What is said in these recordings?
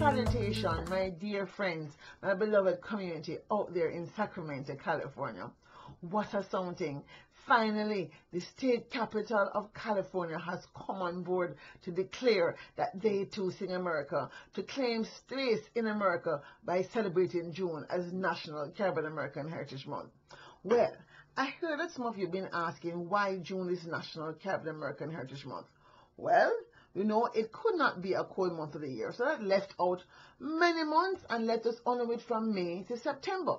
Salutations, my dear friends, my beloved community out there in Sacramento, California. What a something. Finally, the state capital of California has come on board to declare that they too sing America, to claim space in America by celebrating June as National Caribbean American Heritage Month. Well, I heard that some of you have been asking why June is National Caribbean American Heritage Month. Well, you know, it could not be a cold month of the year, so that left out many months and let us honor it from May to September.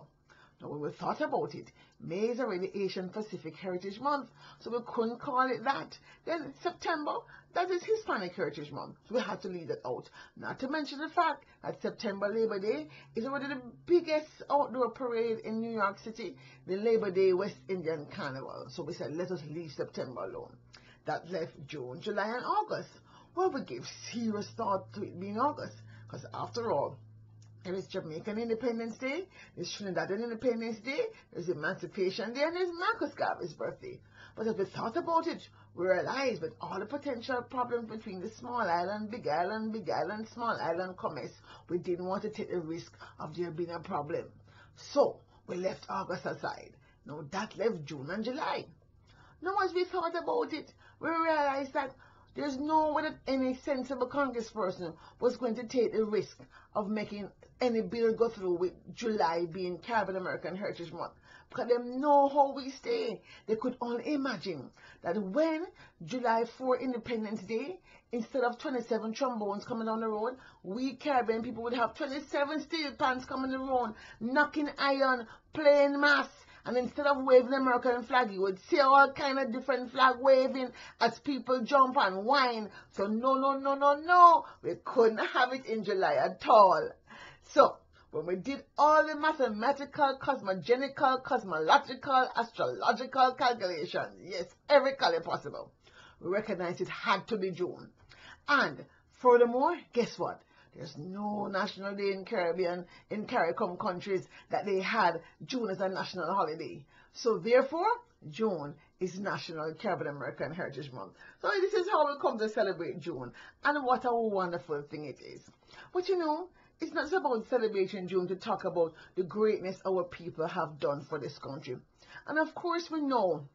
Now, when we thought about it, May is already Asian Pacific Heritage Month, so we couldn't call it that. Then September, that is Hispanic Heritage Month, so we had to leave that out. Not to mention the fact that September Labor Day is already the biggest outdoor parade in New York City, the Labor Day West Indian Carnival. So we said, let us leave September alone. That left June, July, and August. Well, we gave serious thought to it being August, because after all, there is Jamaican Independence Day, there's Trinidadian Independence Day, there's Emancipation Day, and there's Marcus Garvey's birthday. But as we thought about it, we realized with all the potential problems between the small island, big island, small island commerce, we didn't want to take the risk of there being a problem. So we left August aside. Now that left June and July. Now as we thought about it, we realized that there's no way that any sensible congressperson was going to take the risk of making any bill go through with July being Caribbean American Heritage Month. Because they know how we stay. They could only imagine that when July 4 Independence Day, instead of 27 trombones coming down the road, we Caribbean people would have 27 steel pans coming down the road, knocking iron, playing mass. And instead of waving the American flag, you would see all kind of different flag waving as people jump and whine. So no. We couldn't have it in July at all. So when we did all the mathematical, cosmogenical, cosmological, astrological calculations, yes, every color possible, we recognized it had to be June. And furthermore, guess what? There's no national day in CARICOM countries that they had June as a national holiday. So therefore, June is National Caribbean American Heritage Month. So this is how we come to celebrate June. And what a wonderful thing it is. But you know, it's not just about celebrating June to talk about the greatness our people have done for this country. And of course we know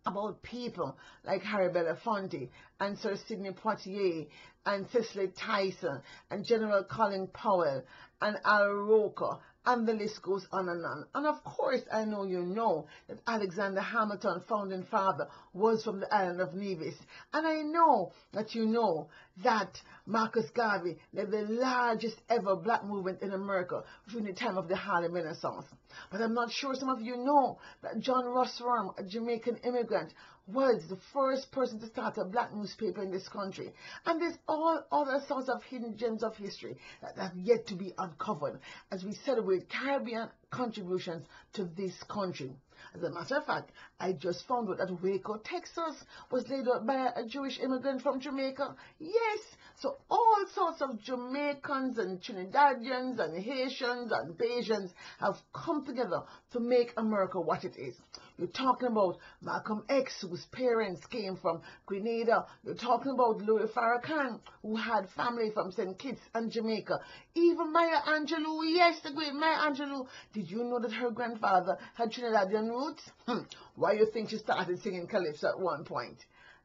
about people like Harry Belafonte and Sir Sidney Poitier and Cicely Tyson and General Colin Powell and Al Roker, and the list goes on and on. And of course, I know you know that Alexander Hamilton, founding father, was from the island of Nevis. And I know that you know that Marcus Garvey led the largest ever black movement in America during the time of the Harlem Renaissance. But I'm not sure some of you know that John Russwurm, a Jamaican immigrant, was the first person to start a black newspaper in this country. And there's all other sorts of hidden gems of history that have yet to be uncovered as we celebrate Caribbean contributions to this country. As a matter of fact, I just found out that Waco, Texas was laid out by a Jewish immigrant from Jamaica. Yes, so all sorts of Jamaicans and Trinidadians and Haitians and Bajans have come together to make America what it is. You're talking about Malcolm X, whose parents came from Grenada. You're talking about Louis Farrakhan, who had family from St. Kitts and Jamaica. Even Maya Angelou, yes, the great Maya Angelou. Did you know that her grandfather had Trinidadian roots? Why do you think she started singing calypso at one point?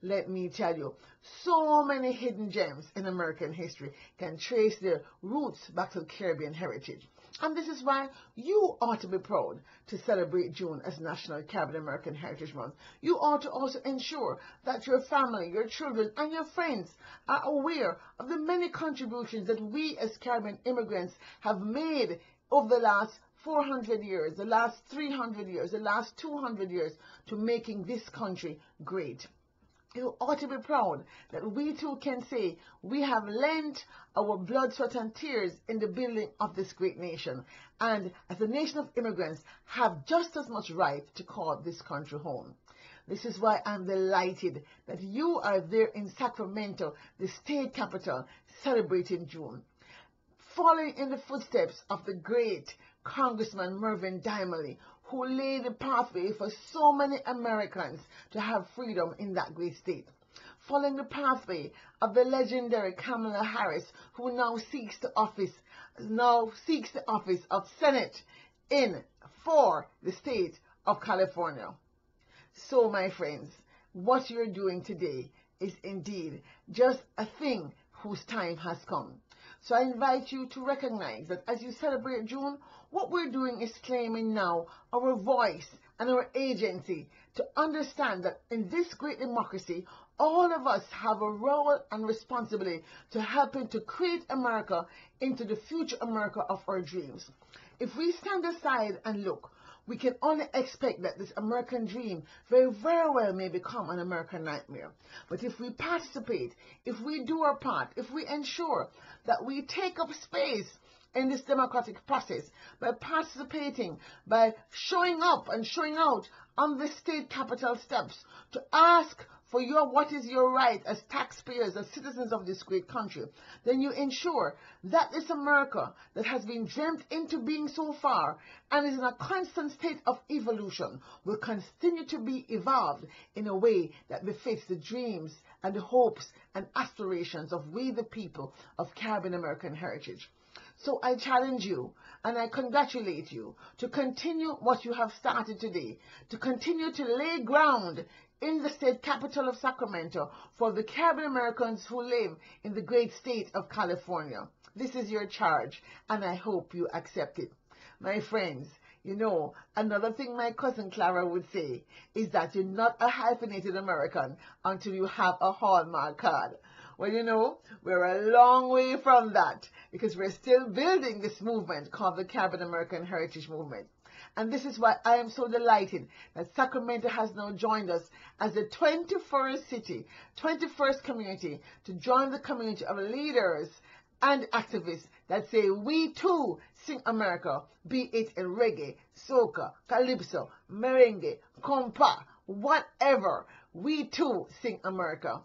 Let me tell you, so many hidden gems in American history can trace their roots back to Caribbean heritage. And this is why you ought to be proud to celebrate June as National Caribbean American Heritage Month. You ought to also ensure that your family, your children, and your friends are aware of the many contributions that we as Caribbean immigrants have made over the last 400 years, the last 300 years, the last 200 years to making this country great. You ought to be proud that we too can say we have lent our blood, sweat, and tears in the building of this great nation. And as a nation of immigrants, have just as much right to call this country home. This is why I'm delighted that you are there in Sacramento, the state capital, celebrating June. Following in the footsteps of the great Congressman Mervyn Dimely, who laid the pathway for so many Americans to have freedom in that great state. following the pathway of the legendary Kamala Harris, who now seeks the office of Senate for the state of California. So, my friends, what you're doing today is indeed just a thing whose time has come. So I invite you to recognize that as you celebrate June, what we're doing is claiming now our voice and our agency to understand that in this great democracy, all of us have a role and responsibility to helping to create America into the future America of our dreams. If we stand aside and look, we can only expect that this American dream very, very well may become an American nightmare. But if we participate, if we do our part, if we ensure that we take up space in this democratic process by participating, by showing up and showing out on the state capitol steps to ask for what is your right as taxpayers, as citizens of this great country, then you ensure that this America that has been dreamt into being so far and is in a constant state of evolution will continue to be evolved in a way that befits the dreams and the hopes and aspirations of we the people of Caribbean American heritage. So I challenge you and I congratulate you to continue what you have started today, to continue to lay ground in the state capital of Sacramento for the Caribbean Americans who live in the great state of California. This is your charge, and I hope you accept it. My friends, you know, another thing my cousin Clara would say is that you're not a hyphenated American until you have a Hallmark card. Well, you know, we're a long way from that because we're still building this movement called the Caribbean American Heritage Movement. And this is why I am so delighted that Sacramento has now joined us as the 21st city, 21st community to join the community of leaders and activists that say we too sing America, be it in reggae, soca, calypso, merengue, compa, whatever. We too sing America.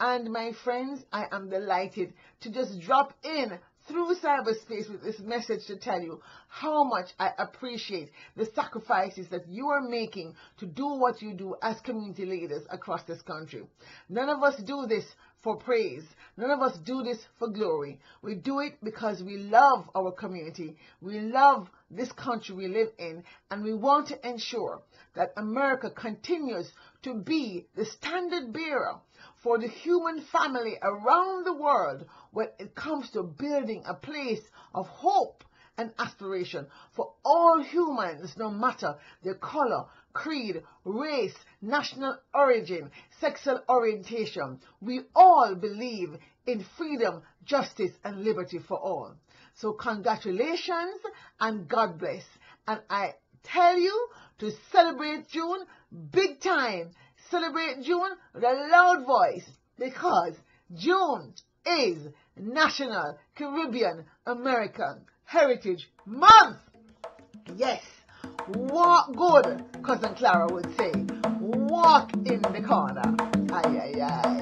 And my friends, I am delighted to just drop in through cyberspace with this message to tell you how much I appreciate the sacrifices that you are making to do what you do as community leaders across this country. None of us do this for praise. None of us do this for glory. We do it because we love our community. We love this country we live in, and we want to ensure that America continues to be the standard bearer for the human family around the world when it comes to building a place of hope and aspiration for all humans, no matter their color, creed, race, national origin, sexual orientation. We all believe in freedom, justice, and liberty for all. So congratulations and God bless. And I tell you to celebrate June big time. Celebrate June with a loud voice because June is National Caribbean American Heritage Month. Yes, walk good, Cousin Clara would say. Walk in the corner. Ay, ay, ay.